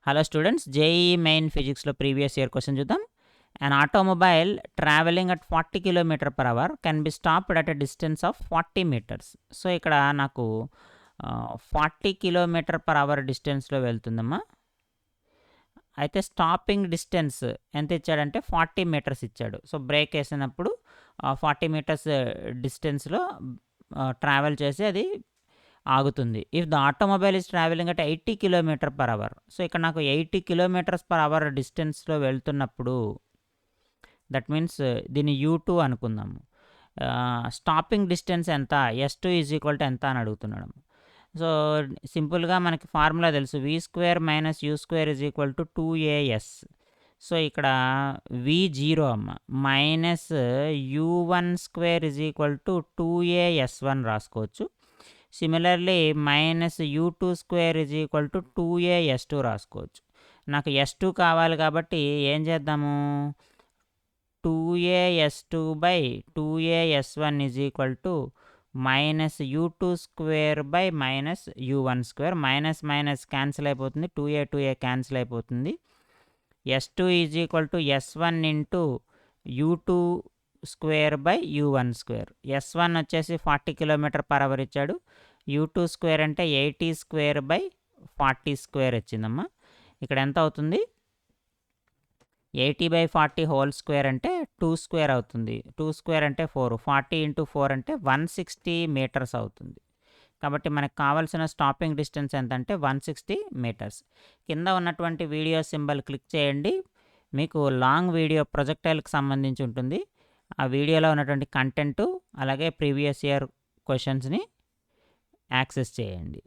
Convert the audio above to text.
Hello students, JEE main ఫిజిక్స్లో previous year question చూద్దాం. An automobile traveling at 40 km/h can be stopped at a distance of 40 meters. So ఇక్కడ నాకు 40 km/h డిస్టెన్స్లో వెళ్తుందమ్మా. అయితే stopping distance ఎంత ఇచ్చాడంటే 40 మీటర్స్ ఇచ్చాడు. సో బ్రేక్ వేసినప్పుడు 40 మీటర్స్ డిస్టెన్స్లో ట్రావెల్ చేసి అది ఆగుతుంది. If the automobile is travelling at 80 km/h. So ఇక్కడ నాకు 80 km/h డిస్టెన్స్లో వెళ్తున్నప్పుడు దట్ మీన్స్ దీన్ని U2 అనుకుందాము. స్టాపింగ్ డిస్టెన్స్ ఎంత, S2 ఈజ్ ఈక్వల్ టు ఎంత అని అడుగుతున్నాడు. సో సింపుల్గా మనకి ఫార్ములా తెలుసు, V² - U² is equal to 2AS. So ఇక్కడ V0 అమ్మ minus U1² is equal to 2AS1 రాసుకోవచ్చు. Similarly minus U2² is equal to 2AS2 రాసుకోవచ్చు. నాకు S2 కావాలి కాబట్టి ఏం చేద్దాము, 2AS2 by 2AS1 is equal to minus U2² by minus U1². Minus minus cancel అయిపోతుంది, 2A క్యాన్సిల్ అయిపోతుంది. S2 is equal to S1 into U2² by U1². S1 వచ్చేసి 40 km/h ఇచ్చాడు. U2² అంటే 80² బై 40² వచ్చిందమ్మా. ఇక్కడ ఎంత అవుతుంది, 80/40 హోల్ స్క్వేర్ అంటే 2² అవుతుంది. 2² అంటే 4, 40 ఇంటూ 4 అంటే 160 మీటర్స్ అవుతుంది. కాబట్టి మనకు కావాల్సిన స్టాపింగ్ డిస్టెన్స్ ఎంత అంటే 160 మీటర్స్. కింద ఉన్నటువంటి వీడియో సింబల్ క్లిక్ చేయండి, మీకు లాంగ్ వీడియో ప్రొజెక్టైల్కి సంబంధించి ఉంటుంది. ఆ వీడియోలో ఉన్నటువంటి కంటెంటు అలాగే ప్రీవియస్ ఇయర్ క్వశ్చన్స్ని యాక్సెస్ చేయండి.